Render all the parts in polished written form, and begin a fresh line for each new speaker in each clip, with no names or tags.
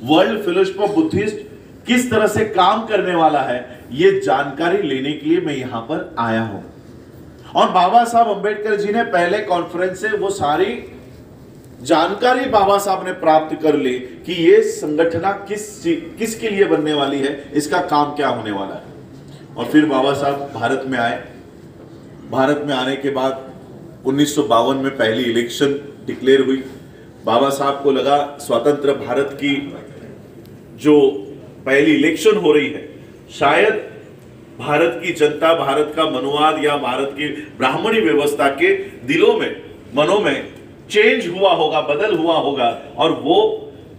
World fellowship of Buddhist किस तरह से काम करने वाला है, यह जानकारी लेने के लिए मैं यहां पर आया हूं। और बाबा साहब अंबेडकर जी ने पहले कॉन्फ्रेंस से वो सारी जानकारी बाबा साहब ने प्राप्त कर ली कि ये संगठन किसके लिए बनने वाली है, इसका काम क्या होने वाला है। और फिर बाबा साहब भारत में आए। भारत में आने के बाद 1952 में पहली इलेक्शन डिक्लेयर हुई। बाबा साहब को लगा स्वतंत्र भारत की जो पहली इलेक्शन हो रही है, शायद भारत की जनता, भारत का मनुवाद या भारत की ब्राह्मणी व्यवस्था के दिलों में, मनों में चेंज हुआ होगा, बदल हुआ होगा और वो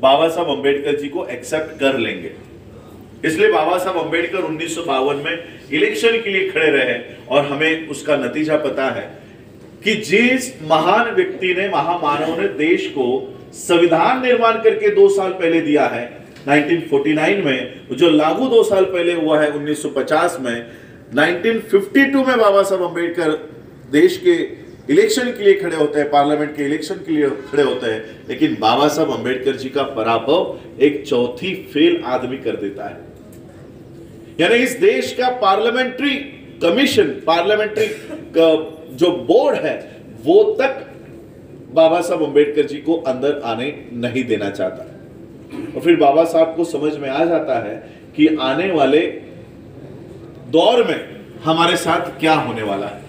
बाबा साहब अंबेडकर जी को एक्सेप्ट कर लेंगे। इसलिए बाबा साहब अंबेडकर 1952 में इलेक्शन के लिए खड़े रहे और हमें उसका नतीजा पता है कि जिस महान व्यक्ति ने, महामानव ने देश को संविधान निर्माण करके 2 साल पहले दिया है 1949 में, जो लागू 2 साल पहले हुआ है 1950 में, 1952 में बाबा साहब अंबेडकर देश के इलेक्शन के लिए खड़े होते हैं, पार्लियामेंट के इलेक्शन के लिए खड़े होते हैं, लेकिन बाबा साहब अंबेडकर जी का पराभव एक चौथी फेल आदमी कर देता है। यानी इस देश का पार्लियामेंट्री कमीशन, पार्लियामेंट्री जो बोर्ड है, वो तक बाबा साहब अंबेडकर जी को अंदर आने नहीं देना चाहता। और फिर बाबा साहब को समझ में आ जाता है कि आने वाले दौर में हमारे साथ क्या होने वाला है।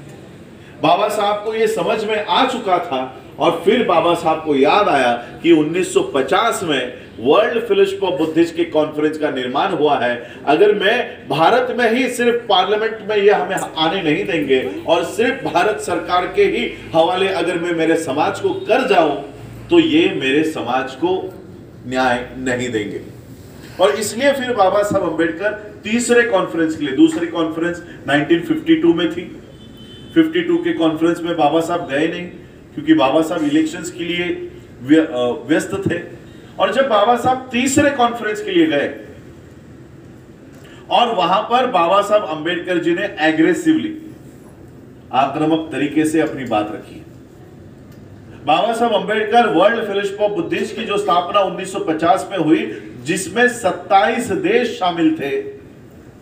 बाबा साहब को यह समझ में आ चुका था और फिर बाबा साहब को याद आया कि 1950 में वर्ल्ड फेलोशिप ऑफ बुद्धिस्ट के कॉन्फ्रेंस का निर्माण हुआ है। अगर मैं भारत में ही सिर्फ पार्लियामेंट में ये हमें आने नहीं देंगे और सिर्फ भारत सरकार के ही हवाले अगर मैं मेरे समाज को कर जाऊं तो ये मेरे समाज को न्याय नहीं देंगे। और इसलिए फिर बाबा साहब अंबेडकर तीसरे कॉन्फ्रेंस के लिए, दूसरी कॉन्फ्रेंस 1952 में थी, 52 के कॉन्फ्रेंस में बाबा साहब गए नहीं क्योंकि बाबा साहब इलेक्शंस के लिए व्यस्त थे। और जब बाबा साहब तीसरे कॉन्फ्रेंस के लिए गए और वहां पर बाबा साहब अंबेडकर जी ने एग्रेसिवली, आक्रामक तरीके से अपनी बात रखी। बाबा साहब Ambedkar world fellowship of Buddhist की जो स्थापना 1950 में हुई, जिसमें 27 देश शामिल थे,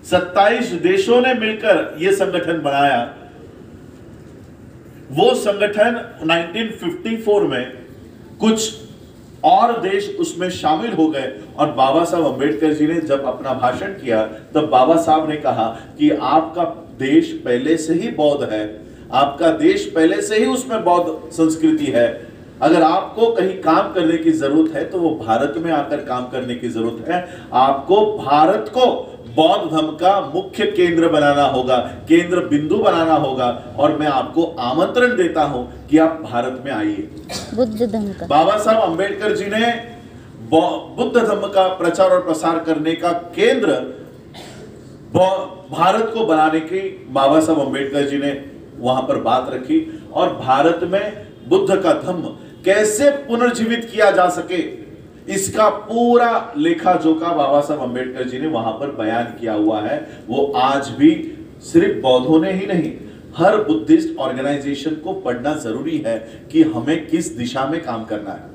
27 देशों ने मिलकर यह संगठन बनाया। वो संगठन 1954 में कुछ और देश उसमें शामिल हो गए और बाबा साहब अंबेडकर जी ने जब अपना भाषण किया तब बाबा साहब ने कहा कि आपका देश पहले से ही बौद्ध है, आपका देश पहले से ही उसमें बौद्ध संस्कृति है। अगर आपको कहीं काम करने की जरूरत है तो वो भारत में आकर काम करने की जरूरत है। आपको भारत को बौद्ध धर्म का मुख्य केंद्र बनाना होगा, केंद्र बिंदु बनाना होगा और मैं आपको आमंत्रण देता हूं कि आप भारत में आइए।
बुद्ध धर्म का
बाबा साहब अंबेडकर जी ने बुद्ध धर्म का प्रचार और प्रसार करने का केंद्र भारत को बनाने की बाबा साहब अंबेडकर जी ने वहां पर बात रखी और भारत में बुद्ध का धर्म कैसे पुनर्जीवित किया जा सके, इसका पूरा लेखा जोखा बाबा साहब अंबेडकर जी ने वहां पर बयान किया हुआ है। वो आज भी सिर्फ बौद्धों ने ही नहीं, हर बुद्धिस्ट ऑर्गेनाइजेशन को पढ़ना जरूरी है कि हमें किस दिशा में काम करना है।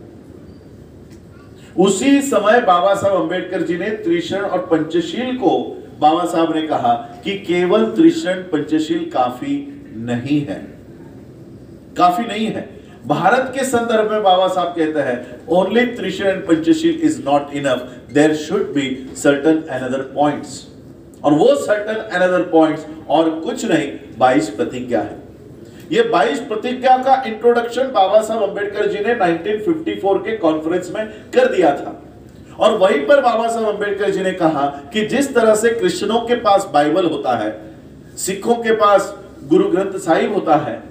उसी समय बाबा साहब अंबेडकर जी ने त्रिशरण और पंचशील को, बाबा साहब ने कहा कि केवल त्रिशरण पंचशील काफी नहीं है, काफी नहीं है। भारत के संदर्भ में बाबा साहब कहते हैं only trisharan and panchsheel is not enough, there should be certain another points. और वो सर्टेन अनदर पॉइंट्स और कुछ नहीं, 22 प्रतिज्ञा है। ये 22 प्रतिज्ञा का इंट्रोडक्शन बाबा साहब अंबेडकर जी ने 1954 के कॉन्फ्रेंस में कर दिया था। और वहीं पर बाबा साहब अंबेडकर जी ने कहा कि जिस तरह से क्रिश्चियनों के पास बाइबल होता है, सिखों के पास गुरु ग्रंथ साहिब होता है,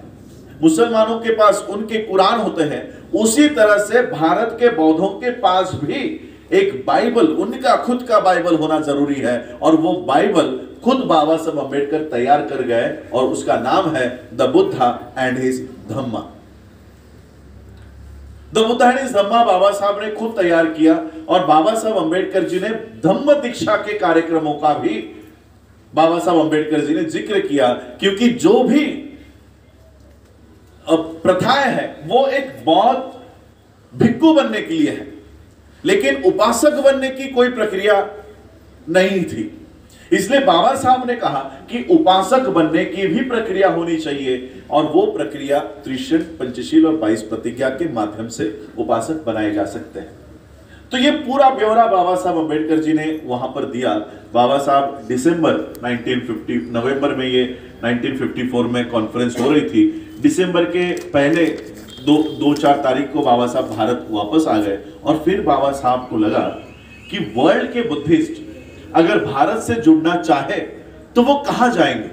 मुसलमानों के पास उनके कुरान होते हैं, उसी तरह से भारत के बौद्धों के पास भी एक बाइबल, उनका खुद का बाइबल होना जरूरी है। और वो बाइबल खुद बाबा साहब अंबेडकर तैयार कर गए और उसका नाम है the Buddha and his Dhamma. The Buddha and his Dhamma Baba Saheb ने खुद तैयार किया और बाबा साहब अंबेडकर जी ने धम्म दीक्षा के कार्यक्रमों का भी बाबा साहब अंबेडकर जी ने जिक्र किया, क्योंकि जो भी प्रथाएं है वो एक बौद्ध भिक्खु बनने के लिए है। लेकिन उपासक बनने की कोई प्रक्रिया नहीं थी। इसलिए बाबा साहब ने कहा कि उपासक बनने की भी प्रक्रिया होनी चाहिए, और वो प्रक्रिया त्रिशरण, पंचशील और 22 प्रतिज्ञा के माध्यम से उपासक बनाए जा सकते हैं। तो ये पूरा ब्यौरा बाबा साहब अम्बेडकर जी ने वहां पर दिया। बाबा साहब दिसंबर 1950, नवंबर में, ये 1954 में कॉन्फ्रेंस हो रही थी। दिसंबर के पहले 2-4 तारीख को बाबा साहब भारत वापस आ गए, और फिर बाबा साहब को लगा कि वर्ल्ड के बुद्धिस्ट अगर भारत से जुड़ना चाहे तो वो कहां जाएंगे,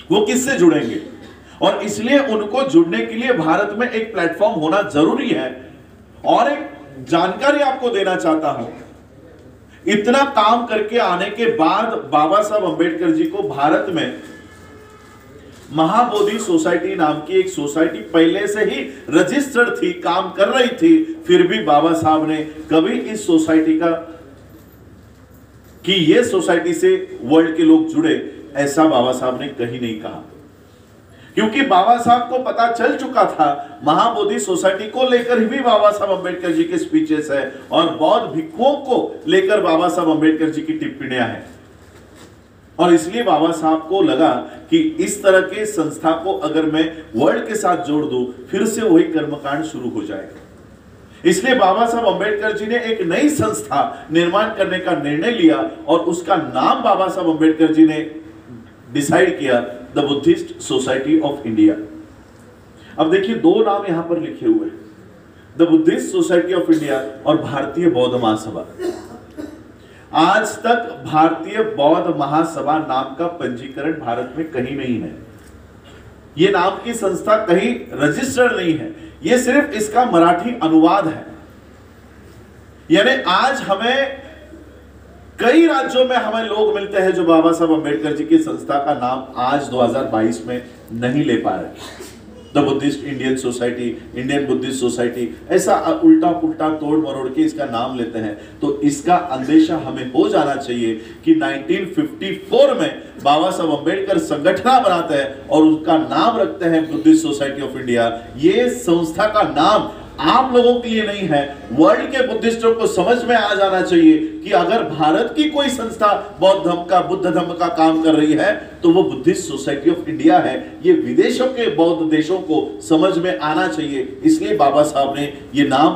वो किससे जुड़ेंगे, और इसलिए उनको जुड़ने के लिए भारत में एक प्लेटफॉर्म होना जरूरी है। और एक जानकारी आपको देना चाहता हूं, इतना काम करके आने के बाद बाबा साहब अम्बेडकर जी को भारत में महाबोधि सोसाइटी नाम की एक सोसाइटी पहले से ही रजिस्टर्ड थी, काम कर रही थी, फिर भी बाबा साहब ने कभी इस सोसाइटी का, कि ये सोसाइटी से वर्ल्ड के लोग जुड़े, ऐसा बाबा साहब ने कहीं नहीं कहा। क्योंकि बाबा साहब को पता चल चुका था, महाबोधि सोसाइटी को लेकर भी बाबा साहब अम्बेडकर जी के स्पीचेस है, और बौद्ध भिक्षुओं को लेकर बाबा साहब अम्बेडकर जी की टिप्पणियां हैं। और इसलिए बाबा साहब को लगा कि इस तरह के संस्था को अगर मैं वर्ल्ड के साथ जोड़ दूं, फिर से वही कर्मकांड शुरू हो जाएगा। इसलिए बाबा साहब अम्बेडकर जी ने एक नई संस्था निर्माण करने का निर्णय लिया, और उसका नाम बाबा साहब अम्बेडकर जी ने डिसाइड किया, the Buddhist society of India. अब देखिए, 2 नाम यहां पर लिखे हुए हैं, the Buddhist society of India और भारतीय बौद्ध महासभा। आज तक भारतीय बौद्ध महासभा नाम का पंजीकरण भारत में कहीं नहीं है। यह नाम की संस्था कहीं रजिस्टर्ड नहीं है, यह सिर्फ इसका मराठी अनुवाद है। यानी आज हमें कई राज्यों में हमें लोग मिलते हैं जो बाबा साहब अम्बेडकर जी की संस्था का नाम आज 2022 में नहीं ले पा रहे। The Buddhist Indian society, Indian Buddhist society, ऐसा उल्टा पुल्टा तोड़ मरोड़ के इसका नाम लेते हैं। तो इसका अंदेशा हमें हो जाना चाहिए कि 1954 में बाबा साहब अम्बेडकर संगठन बनाते हैं और उसका नाम रखते हैं बुद्धिस्ट सोसाइटी ऑफ इंडिया। ये संस्था का नाम आप लोगों के लिए नहीं है, वर्ल्ड के बुद्धिस्टों को समझ में आ जाना चाहिए कि अगर भारत की कोई संस्था बुद्ध धर्म का काम कर रही है तो वो बुद्धिस्ट सोसाइटी ऑफ इंडिया है। ये विदेशों के बौद्ध देशों को समझ में आना चाहिए। इसलिए बाबा साहब ने ये नाम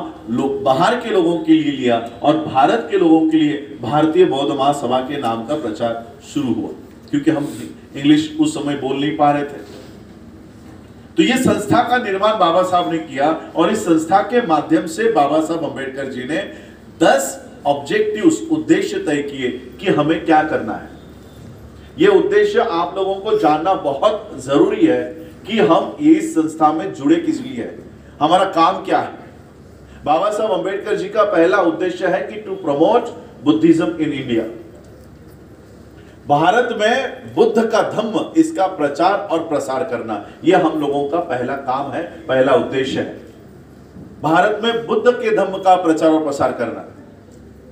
बाहर के लोगों के लिए लिया और भारत के लोगों के लिए भारतीय बौद्ध महासभा के नाम का प्रचार शुरू हुआ, क्योंकि हम इंग्लिश उस समय बोल नहीं पा रहे थे। तो ये संस्था का निर्माण बाबा साहब ने किया, और इस संस्था के माध्यम से बाबा साहब अम्बेडकर जी ने 10 ऑब्जेक्टिव्स, उद्देश्य तय किए कि हमें क्या करना है। ये उद्देश्य आप लोगों को जानना बहुत जरूरी है कि हम इस संस्था में जुड़े किस लिए है, हमारा काम क्या है। बाबा साहब अम्बेडकर जी का पहला उद्देश्य है कि to promote Buddhism in India. Bharat में बुद्ध का धम्म, इसका प्रचार और प्रसार करना, यह हम लोगों का पहला काम है, पहला उद्देश्य है, भारत में बुद्ध के धम्म का प्रचार और प्रसार करना।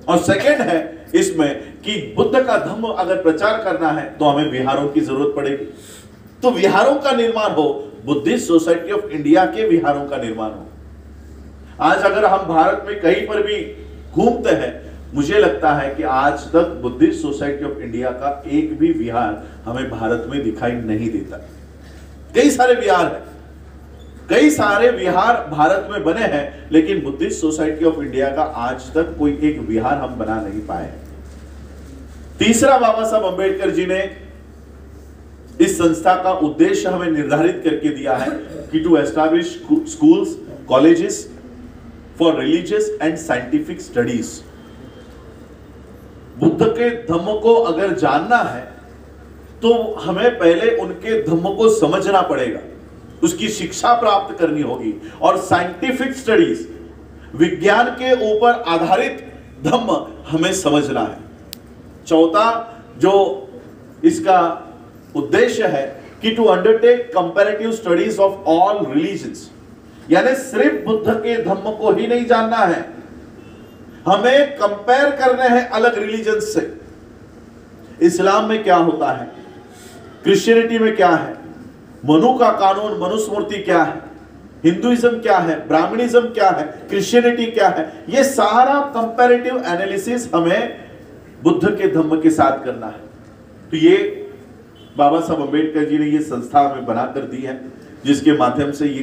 और सेकंड है इसमें कि बुद्ध का धम्म अगर प्रचार करना है तो हमें विहारों की जरूरत पड़ेगी, तो विहारों का निर्माण हो, बुद्धिस्ट सोसाइटी ऑफ इंडिया के विहारों का निर्माण हो। आज अगर हम भारत में कहीं पर भी घूमते हैं, मुझे लगता है कि आज तक बुद्धिस्ट सोसाइटी ऑफ इंडिया का एक भी विहार हमें भारत में दिखाई नहीं देता। कई सारे विहार हैं, कई सारे विहार भारत में बने हैं, लेकिन बुद्धिस्ट सोसाइटी ऑफ इंडिया का आज तक कोई एक विहार हम बना नहीं पाए। तीसरा, बाबा साहब अम्बेडकर जी ने इस संस्था का उद्देश्य हमें निर्धारित करके दिया है कि to establish schools, colleges for religious and scientific studies. Buddha के धम्म को अगर जानना है तो हमें पहले उनके धम्म को समझना पड़ेगा, उसकी शिक्षा प्राप्त करनी होगी, और साइंटिफिक स्टडीज, विज्ञान के ऊपर आधारित धम्म हमें समझना है। चौथा जो इसका उद्देश्य है कि to undertake comparative studies of all religions, यानी सिर्फ बुद्ध के धम्म को ही नहीं जानना है, हमें कंपेयर करने हैं अलग रिलीजन से। इस्लाम में क्या होता है, क्रिश्चियनिटी में क्या है, मनु का कानून, मनुस्मृति क्या है, हिंदुइज्म क्या है, ब्राह्मणिज्म क्या है, क्रिश्चियनिटी क्या है, ये सारा कंपैरेटिव एनालिसिस हमें बुद्ध के धम्म के साथ करना है। तो ये बाबा साहब अम्बेडकर जी ने ये संस्था हमें बना कर दी है, जिसके माध्यम से ये